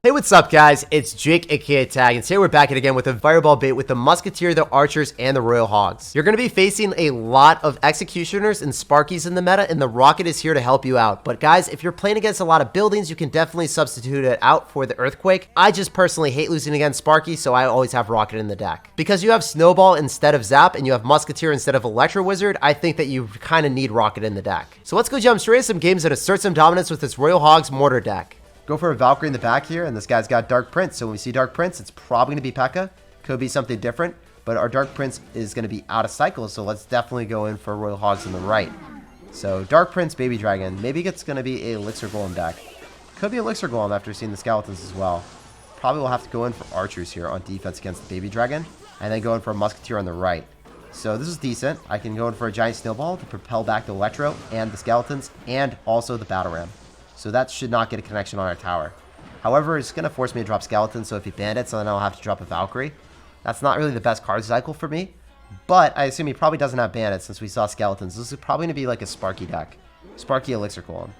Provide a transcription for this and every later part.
Hey, what's up, guys? It's Jake, aka Tag, and today we're back again with a fireball bait with the Musketeer, the Archers, and the Royal Hogs. You're going to be facing a lot of Executioners and Sparkies in the meta, and the Rocket is here to help you out. But guys, if you're playing against a lot of buildings, you can definitely substitute it out for the Earthquake. I just personally hate losing against Sparky, so I always have Rocket in the deck. Because you have Snowball instead of Zap, and you have Musketeer instead of Electro Wizard, I think that you kind of need Rocket in the deck. So let's go jump straight into some games and assert some dominance with this Royal Hogs mortar deck. Go for a Valkyrie in the back here, and this guy's got Dark Prince. So when we see Dark Prince, it's probably going to be Pekka. Could be something different, but our Dark Prince is going to be out of cycle, so let's definitely go in for Royal Hogs on the right. So Dark Prince, Baby Dragon. Maybe it's going to be a Elixir Golem deck. Could be Elixir Golem after seeing the Skeletons as well. Probably will have to go in for Archers here on defense against the Baby Dragon, and then go in for a Musketeer on the right. So this is decent. I can go in for a Giant Snowball to propel back the Electro and the Skeletons, and also the Battle Ram. So that should not get a connection on our tower. However, it's going to force me to drop Skeletons, so if he bandits, then I'll have to drop a Valkyrie. That's not really the best card cycle for me, but I assume he probably doesn't have bandits since we saw Skeletons. This is probably going to be like a Sparky deck. Sparky Elixir Golem.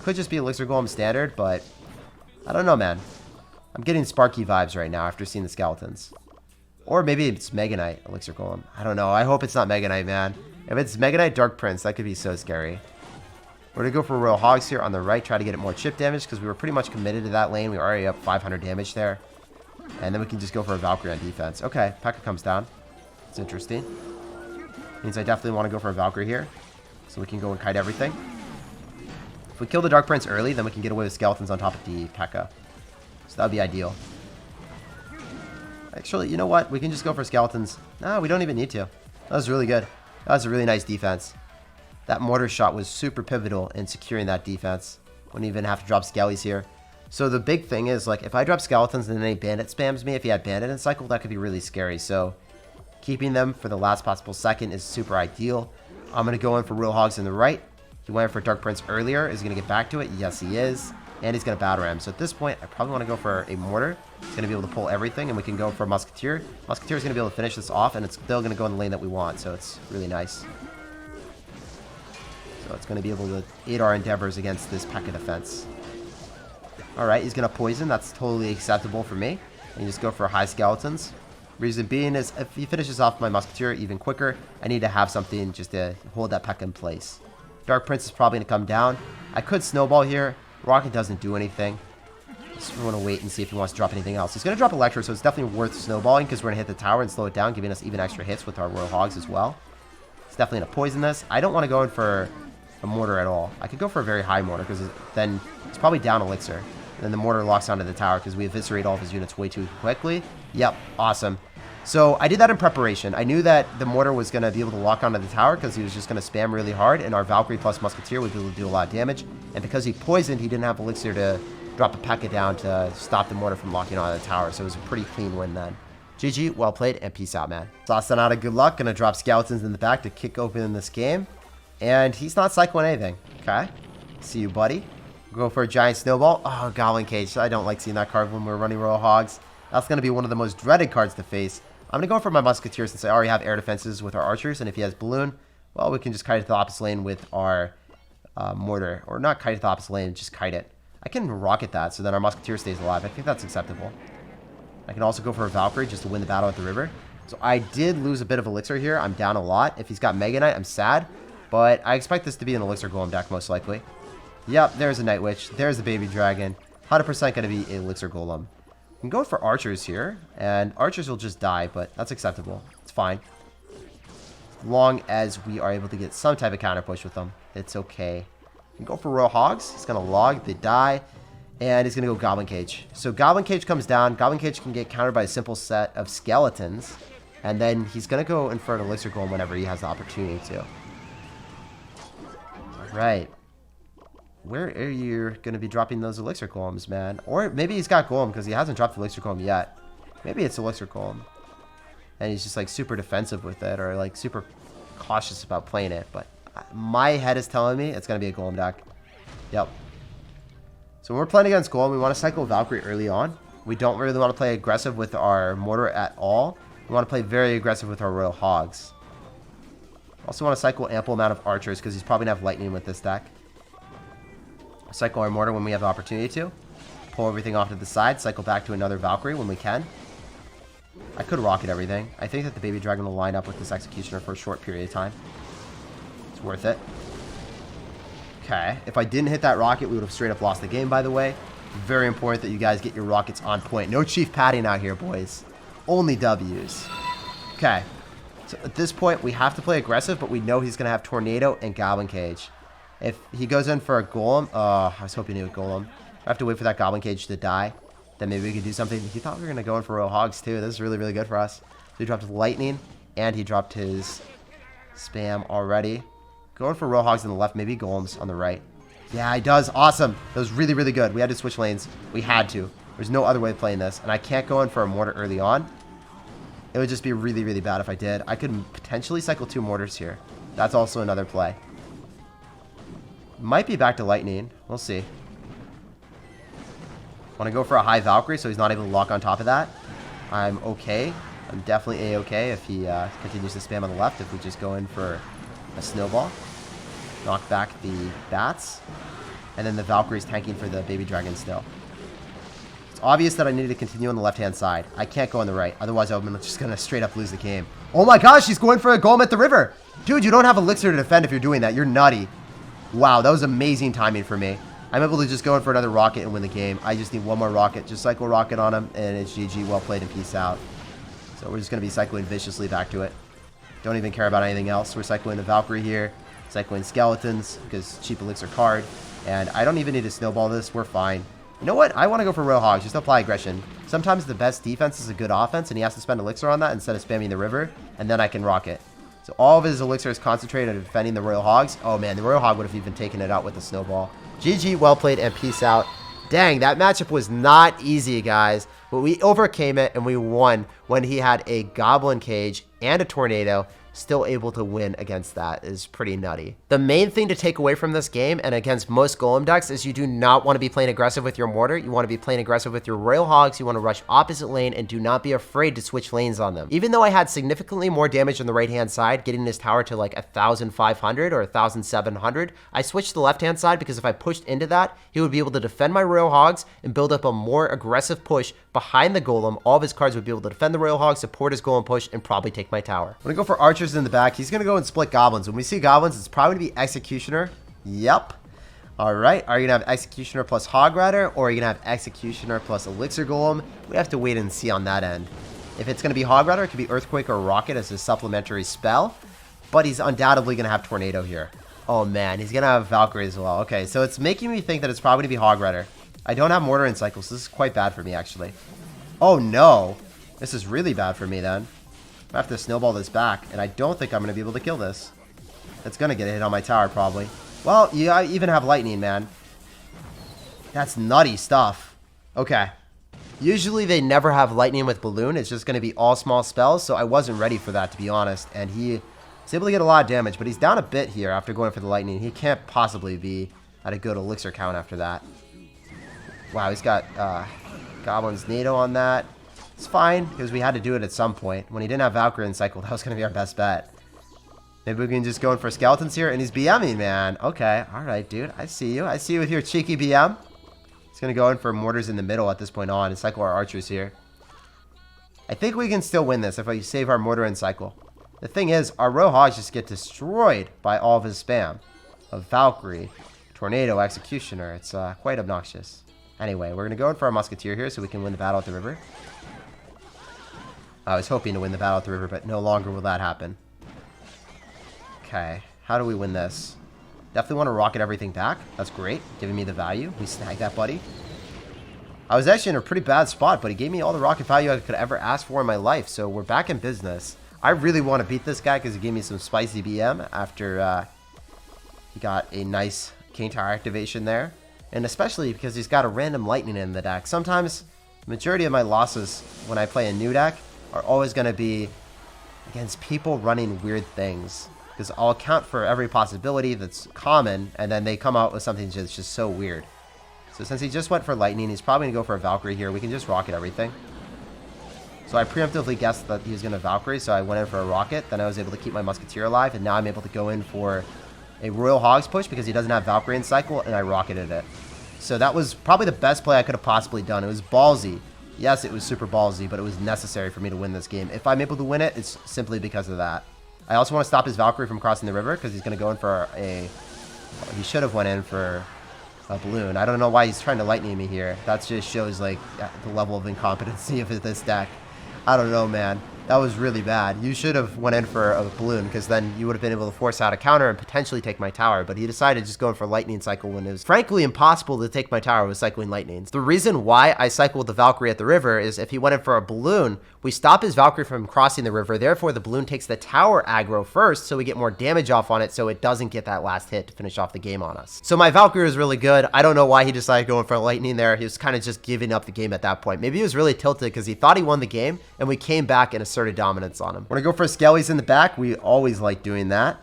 Could just be Elixir Golem standard, but I don't know, man. I'm getting Sparky vibes right now after seeing the Skeletons. Or maybe it's Mega Knight Elixir Golem. I don't know. I hope it's not Mega Knight, man. If it's Mega Knight Dark Prince, that could be so scary. We're going to go for Royal Hogs here on the right, try to get it more chip damage because we were pretty much committed to that lane. We were already up 500 damage there. And then we can just go for a Valkyrie on defense. Okay, Pekka comes down. It's interesting. Means I definitely want to go for a Valkyrie here. So we can go and kite everything. If we kill the Dark Prince early, then we can get away with Skeletons on top of the Pekka. So that would be ideal. Actually, you know what? We can just go for Skeletons. No, we don't even need to. That was really good. That was a really nice defense. That mortar shot was super pivotal in securing that defense. Wouldn't even have to drop Skellies here. So the big thing is, like, if I drop Skeletons and then a bandit spams me, if he had bandit in cycle, that could be really scary. So keeping them for the last possible second is super ideal. I'm going to go in for Royal Hogs in the right. He went for Dark Prince earlier. Is he going to get back to it? Yes, he is. And he's going to Battle Ram. So at this point, I probably want to go for a mortar. It's going to be able to pull everything, and we can go for a Musketeer. Musketeer is going to be able to finish this off, and it's still going to go in the lane that we want. So it's really nice. So it's going to be able to aid our endeavors against this Pekka defense. Alright, he's going to poison. That's totally acceptable for me. And you just go for high Skeletons. Reason being is, if he finishes off my Musketeer even quicker, I need to have something just to hold that Pekka in place. Dark Prince is probably going to come down. I could Snowball here. Rocket doesn't do anything. Just want to wait and see if he wants to drop anything else. He's going to drop Electro, so it's definitely worth snowballing because we're going to hit the tower and slow it down, giving us even extra hits with our Royal Hogs as well. It's definitely going to poison this. I don't want to go in for a mortar at all. I could go for a very high mortar because then it's probably down Elixir. And then the mortar locks onto the tower because we eviscerate all of his units way too quickly. Yep, awesome. So I did that in preparation. I knew that the mortar was going to be able to lock onto the tower because he was just going to spam really hard, and our Valkyrie plus Musketeer would be able to do a lot of damage. And because he poisoned, he didn't have Elixir to drop a Pekka down to stop the mortar from locking onto the tower. So it was a pretty clean win then. GG, well played, and peace out, man. Sauce out of good luck. Going to drop Skeletons in the back to kick open this game. And he's not cycling anything. Okay. See you, buddy. Go for a Giant Snowball. Oh, Goblin Cage. I don't like seeing that card when we're running Royal Hogs. That's going to be one of the most dreaded cards to face. I'm going to go for my Musketeer since I already have air defenses with our Archers. And if he has Balloon, well, we can just kite it to the opposite lane with our mortar. Or not kite it to the opposite lane, just kite it. I can rocket that so that our Musketeer stays alive. I think that's acceptable. I can also go for a Valkyrie just to win the battle at the river. So I did lose a bit of Elixir here. I'm down a lot. If he's got Mega Knight, I'm sad. But I expect this to be an Elixir Golem deck, most likely. Yep, there's a Night Witch. There's the Baby Dragon. 100% going to be an Elixir Golem. We can go for Archers here. And Archers will just die, but that's acceptable. It's fine. As long as we are able to get some type of counter push with them, it's okay. We can go for Royal Hogs. He's going to log. They die. And he's going to go Goblin Cage. So Goblin Cage comes down. Goblin Cage can get countered by a simple set of Skeletons. And then he's going to go in for an Elixir Golem whenever he has the opportunity to. Right. Where are you going to be dropping those Elixir Golems, man? Or maybe he's got Golem because he hasn't dropped the Elixir Golem yet. Maybe it's Elixir Golem. And he's just like super defensive with it or like super cautious about playing it. But my head is telling me it's going to be a Golem deck. Yep. So when we're playing against Golem, we want to cycle Valkyrie early on. We don't really want to play aggressive with our mortar at all. We want to play very aggressive with our Royal Hogs. Also want to cycle ample amount of Archers because he's probably going to have Lightning with this deck. Cycle our mortar when we have the opportunity to. pull everything off to the side, cycle back to another Valkyrie when we can. I could rocket everything. I think that the baby dragon will line up with this executioner for a short period of time. It's worth it. Okay, if I didn't hit that rocket, we would have straight up lost the game, by the way. Very important that you guys get your rockets on point. No chief padding out here, boys. Only W's. Okay, so at this point, we have to play aggressive, but we know he's going to have Tornado and Goblin Cage. If he goes in for a Golem, I was hoping he would Golem. I have to wait for that Goblin Cage to die. Then maybe we can do something. He thought we were going to go in for Royal Hogs, too. This is really, really good for us. So he dropped Lightning, and he dropped his spam already. Going for Royal Hogs on the left, maybe Golems on the right. Yeah, he does. Awesome. That was really, really good. We had to switch lanes. We had to. There's no other way of playing this. And I can't go in for a mortar early on. It would just be really, really bad if I did. I could potentially cycle 2 mortars here. That's also another play. Might be back to Lightning. We'll see. Want to go for a high Valkyrie so he's not able to lock on top of that. I'm okay. I'm definitely A-okay if he continues to spam on the left. If we just go in for a snowball. Knock back the bats. And then the Valkyrie's tanking for the baby dragon still. It's obvious that I needed to continue on the left-hand side. I can't go on the right. Otherwise, I'm just going to straight up lose the game. Oh my gosh, he's going for a Golem at the river. Dude, you don't have Elixir to defend if you're doing that. You're nutty. Wow, that was amazing timing for me. I'm able to just go in for another rocket and win the game. I just need one more rocket. Just cycle rocket on him, and it's GG. Well played and peace out. So we're just going to be cycling viciously back to it. Don't even care about anything else. We're cycling the Valkyrie here. Cycling skeletons, because cheap elixir card. And I don't even need to snowball this. We're fine. You know what? I want to go for Royal Hogs. Just apply aggression. Sometimes the best defense is a good offense, and he has to spend elixir on that instead of spamming the river, and then I can rocket. So all of his elixir is concentrated on defending the Royal Hogs. Oh man, the Royal Hog would have even taken it out with the snowball. GG, well played, and peace out. Dang, that matchup was not easy, guys. But we overcame it, and we won when he had a Goblin Cage and a Tornado. Still able to win against that is pretty nutty. The main thing to take away from this game and against most Golem decks is you do not want to be playing aggressive with your mortar. You want to be playing aggressive with your Royal Hogs. You want to rush opposite lane and do not be afraid to switch lanes on them. Even though I had significantly more damage on the right hand side, getting his tower to like 1,500 or 1,700, I switched to the left hand side because if I pushed into that, he would be able to defend my Royal Hogs and build up a more aggressive push behind the Golem. All of his cards would be able to defend the Royal Hogs, support his Golem push, and probably take my tower. I'm going to go for archers in the back. He's going to go and split goblins. When we see goblins, it's probably going to be executioner. Yep. All right. Are you going to have executioner plus hog rider, or are you going to have executioner plus elixir golem? We have to wait and see on that end. If it's going to be hog rider, it could be earthquake or rocket as a supplementary spell, but he's undoubtedly going to have tornado here. Oh man, he's going to have Valkyrie as well. Okay, so it's making me think that it's probably going to be hog rider. I don't have mortar and cycle, so this is quite bad for me actually. Oh no, this is really bad for me then. I have to snowball this back, and I don't think I'm going to be able to kill this. It's going to get a hit on my tower, probably. Well, I even have lightning, man. That's nutty stuff. Okay. Usually they never have lightning with balloon. It's just going to be all small spells, so I wasn't ready for that, to be honest. And he is able to get a lot of damage, but he's down a bit here after going for the lightning. He can't possibly be at a good elixir count after that. Wow, he's got Goblin's NATO on that. It's fine, because we had to do it at some point. When he didn't have Valkyrie in cycle, that was going to be our best bet. Maybe we can just go in for skeletons here, and he's BMing, man. Okay, alright, dude. I see you. I see you with your cheeky BM. He's going to go in for mortars in the middle at this point on and cycle our archers here. I think we can still win this if we save our mortar and cycle. The thing is, our Royal Hogs just get destroyed by all of his spam of Valkyrie, Tornado, Executioner. It's quite obnoxious. Anyway, we're going to go in for our Musketeer here so we can win the battle at the river. I was hoping to win the battle at the river, but no longer will that happen. Okay, how do we win this? Definitely want to rocket everything back. That's great, giving me the value. We snag that, buddy. I was actually in a pretty bad spot, but he gave me all the rocket value I could ever ask for in my life, so we're back in business. I really want to beat this guy because he gave me some spicy BM after he got a nice King Tower activation there. And especially because he's got a random lightning in the deck. Sometimes, the majority of my losses when I play a new deck are always going to be against people running weird things. Because I'll account for every possibility that's common, and then they come out with something that's just so weird. So since he just went for lightning, he's probably going to go for a Valkyrie here. We can just rocket everything. So I preemptively guessed that he was going to Valkyrie, so I went in for a rocket. Then I was able to keep my Musketeer alive, and now I'm able to go in for a Royal Hogs push because he doesn't have Valkyrie in cycle, and I rocketed it. So that was probably the best play I could have possibly done. It was ballsy. Yes, it was super ballsy, but it was necessary for me to win this game. If I'm able to win it, it's simply because of that. I also want to stop his Valkyrie from crossing the river because he's going to go in for a... Well, he should have went in for a balloon. I don't know why he's trying to lightning me here. That just shows, like, the level of incompetency of this deck. I don't know, man. That was really bad. You should have went in for a balloon because then you would have been able to force out a counter and potentially take my tower. But he decided just going for lightning cycle when it was frankly impossible to take my tower with cycling lightnings. The reason why I cycled the Valkyrie at the river is if he went in for a balloon, we stop his Valkyrie from crossing the river. Therefore, the balloon takes the tower aggro first, so we get more damage off on it so it doesn't get that last hit to finish off the game on us. So my Valkyrie was really good. I don't know why he decided going for lightning there. He was kind of just giving up the game at that point. Maybe he was really tilted because he thought he won the game and we came back and asserted dominance on him. We're gonna go for skellies in the back. We always like doing that.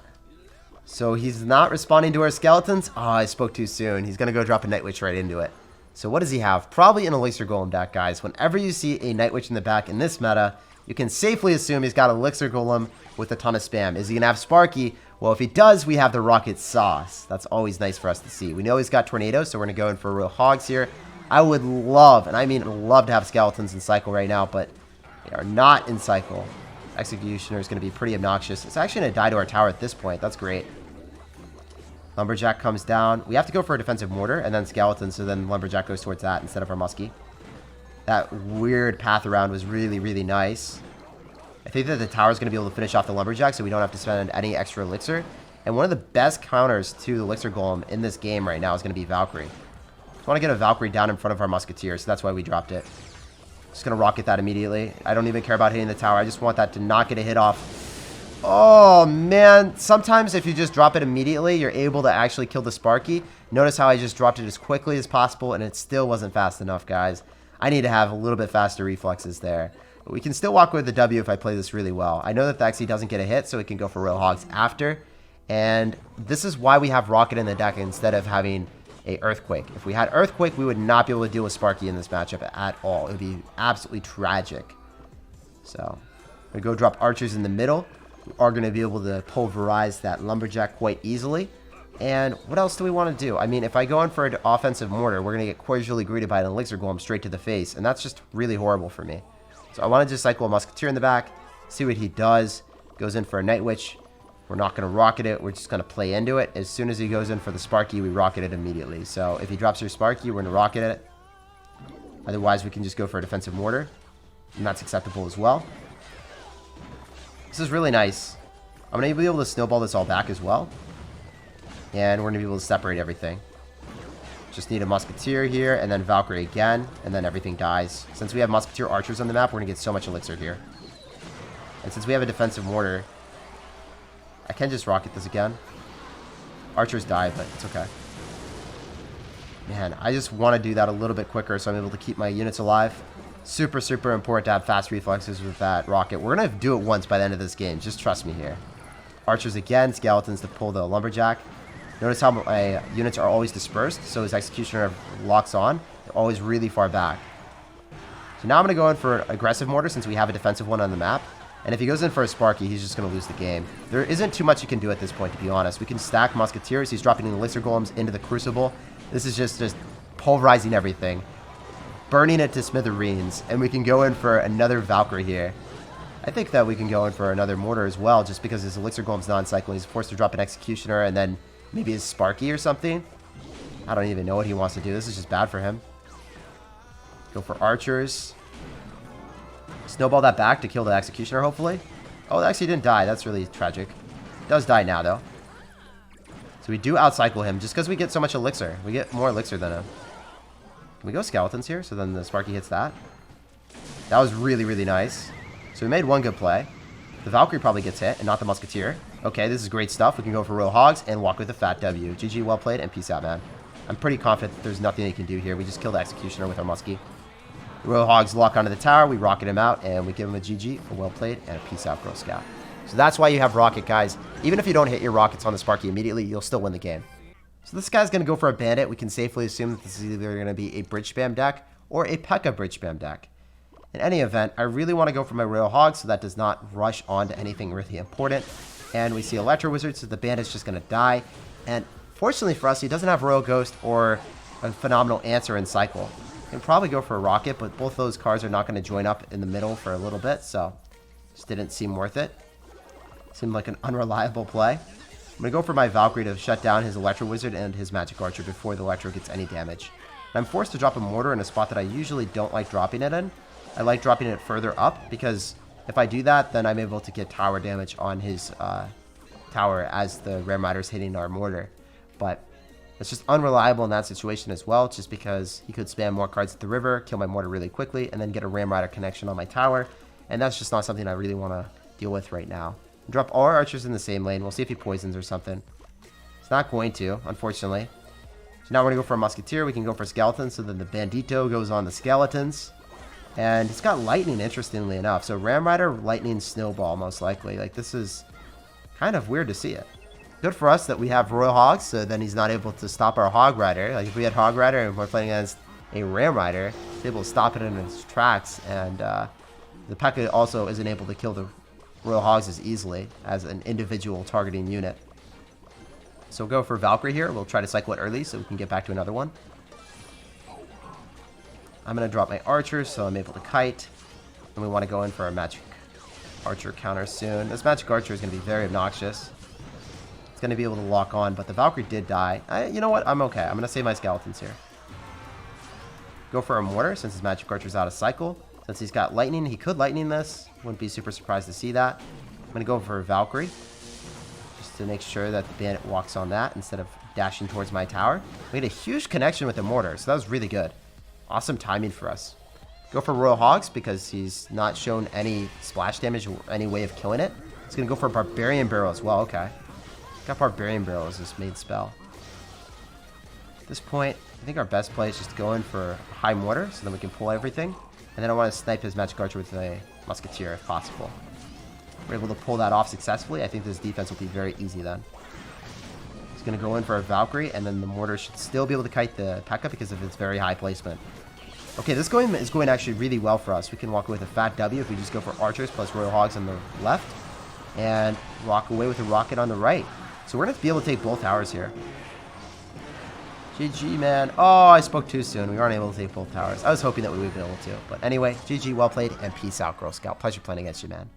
So he's not responding to our skeletons. Oh, I spoke too soon. He's gonna go drop a Night Witch right into it. So what does he have? Probably an Elixir Golem deck, guys. Whenever you see a Night Witch in the back in this meta, you can safely assume he's got an Elixir Golem with a ton of spam. Is he gonna have Sparky? Well, if he does, we have the Rocket Sauce. That's always nice for us to see. We know he's got Tornado, so we're gonna go in for Royal Hogs here. I would love, and I mean love, to have skeletons in cycle right now, but they are not in cycle. Executioner is going to be pretty obnoxious. It's actually going to die to our tower at this point. That's great. Lumberjack comes down. We have to go for a defensive mortar and then skeleton, so then Lumberjack goes towards that instead of our muskie. That weird path around was really, really nice. I think that the tower is going to be able to finish off the Lumberjack, so we don't have to spend any extra elixir. And one of the best counters to the Elixir Golem in this game right now is going to be Valkyrie. I want to get a Valkyrie down in front of our Musketeer, so that's why we dropped it. Just going to rocket that immediately. I don't even care about hitting the tower. I just want that to not get a hit off. Oh, man. Sometimes if you just drop it immediately, you're able to actually kill the Sparky. Notice how I just dropped it as quickly as possible, and it still wasn't fast enough, guys. I need to have a little bit faster reflexes there. But we can still walk with the W if I play this really well. I know that the XE doesn't get a hit, so we can go for Royal Hogs after. And this is why we have Rocket in the deck instead of having a Earthquake. If we had Earthquake, we would not be able to deal with Sparky in this matchup at all. It would be absolutely tragic. So, we go drop archers in the middle. We are going to be able to pulverize that Lumberjack quite easily. And what else do we want to do? I mean, if I go in for an offensive mortar, we're going to get cordially greeted by an Elixir Golem straight to the face. And that's just really horrible for me. So I want to just cycle a Musketeer in the back, see what he does. Goes in for a Night Witch. We're not going to rocket it. We're just going to play into it. As soon as he goes in for the Sparky, we rocket it immediately. So if he drops your Sparky, we're going to rocket it. Otherwise, we can just go for a defensive mortar. And that's acceptable as well. This is really nice. I'm going to be able to snowball this all back as well. And we're going to be able to separate everything. Just need a Musketeer here, and then Valkyrie again, and then everything dies. Since we have Musketeer archers on the map, we're going to get so much elixir here. And since we have a defensive mortar, I can just rocket this again. Archers die, but it's okay. Man, I just want to do that a little bit quicker so I'm able to keep my units alive. Super, super important to have fast reflexes with that rocket. We're going to do it once by the end of this game. Just trust me here. Archers again, skeletons to pull the Lumberjack. Notice how my units are always dispersed, so his Executioner locks on. They're always really far back. So now I'm going to go in for aggressive mortar since we have a defensive one on the map. And if he goes in for a Sparky, he's just going to lose the game. There isn't too much you can do at this point, to be honest. We can stack Musketeers. He's dropping the Elixir Golems into the Crucible. This is just pulverizing everything. Burning it to smithereens. And we can go in for another Valkyrie here. I think that we can go in for another Mortar as well, just because his Elixir Golem's non-cycling. He's forced to drop an Executioner and then maybe his Sparky or something. I don't even know what he wants to do. This is just bad for him. Go for Archers. Snowball that back to kill the Executioner, hopefully. Oh, it actually didn't die. That's really tragic. It does die now, though. So we do outcycle him just because we get so much elixir. We get more elixir than him. Can we go Skeletons here? So then the Sparky hits that. That was really, really nice. So we made one good play. The Valkyrie probably gets hit and not the Musketeer. Okay, this is great stuff. We can go for Royal Hogs and walk with a fat W. GG, well played, and peace out, man. I'm pretty confident that there's nothing they can do here. We just kill the Executioner with our Muskie. Royal Hogs lock onto the tower, we rocket him out, and we give him a GG, a well played, and a peace out, Girl Scout. So that's why you have Rocket, guys. Even if you don't hit your rockets on the Sparky immediately, you'll still win the game. So this guy's going to go for a Bandit. We can safely assume that this is either going to be a Bridge Spam deck or a Pekka Bridge Spam deck. In any event, I really want to go for my Royal Hogs so that does not rush onto anything really important. And we see Electro Wizard, so the Bandit's just going to die. And fortunately for us, he doesn't have Royal Ghost or a phenomenal answer and cycle. Can probably go for a rocket, but both those cards are not going to join up in the middle for a little bit, so just didn't seem worth it. Seemed like an unreliable play. I'm going to go for my Valkyrie to shut down his Electro Wizard and his Magic Archer before the Electro gets any damage. And I'm forced to drop a mortar in a spot that I usually don't like dropping it in. I like dropping it further up because if I do that, then I'm able to get tower damage on his tower as the Ram Rider's hitting our mortar. But it's just unreliable in that situation as well, just because he could spam more cards at the river, kill my mortar really quickly, and then get a Ram Rider connection on my tower. And that's just not something I really want to deal with right now. Drop all our archers in the same lane. We'll see if he poisons or something. It's not going to, unfortunately. So now we're going to go for a Musketeer. We can go for Skeletons. So then the Bandito goes on the Skeletons. And he's got Lightning, interestingly enough. So Ram Rider, Lightning, Snowball, most likely. Like, this is kind of weird to see it. Good for us that we have Royal Hogs, so then he's not able to stop our Hog Rider. Like, if we had Hog Rider and we're playing against a Ram Rider, he's able to stop it in its tracks. And the Pekka also isn't able to kill the Royal Hogs as easily as an individual targeting unit. So we'll go for Valkyrie here. We'll try to cycle it early so we can get back to another one. I'm going to drop my archers so I'm able to kite. And we want to go in for our Magic Archer counter soon. This Magic Archer is going to be very obnoxious. It's going to be able to lock on, but the Valkyrie did die. You know what? I'm okay. I'm going to save my Skeletons here. Go for a mortar since his Magic Archer's out of cycle. Since he's got Lightning, he could Lightning this. Wouldn't be super surprised to see that. I'm going to go for a Valkyrie, just to make sure that the Bandit walks on that instead of dashing towards my tower. We had a huge connection with the mortar, so that was really good. Awesome timing for us. Go for Royal Hogs because he's not shown any splash damage or any way of killing it. He's going to go for a Barbarian Barrel as well. Okay. Got Barbarian Barrel as his main spell. At this point, I think our best play is just to go in for a high mortar so then we can pull everything. And then I want to snipe his Magic Archer with a Musketeer if possible. If we're able to pull that off successfully, I think this defense will be very easy then. He's going to go in for a Valkyrie, and then the mortar should still be able to kite the Pekka because of its very high placement. Okay, this is going actually really well for us. We can walk away with a fat W if we just go for archers plus Royal Hogs on the left. And walk away with a rocket on the right. So we're going to be able to take both towers here. GG, man. Oh, I spoke too soon. We weren't able to take both towers. I was hoping that we would be able to. But anyway, GG, well played, and peace out, Girl Scout. Pleasure playing against you, man.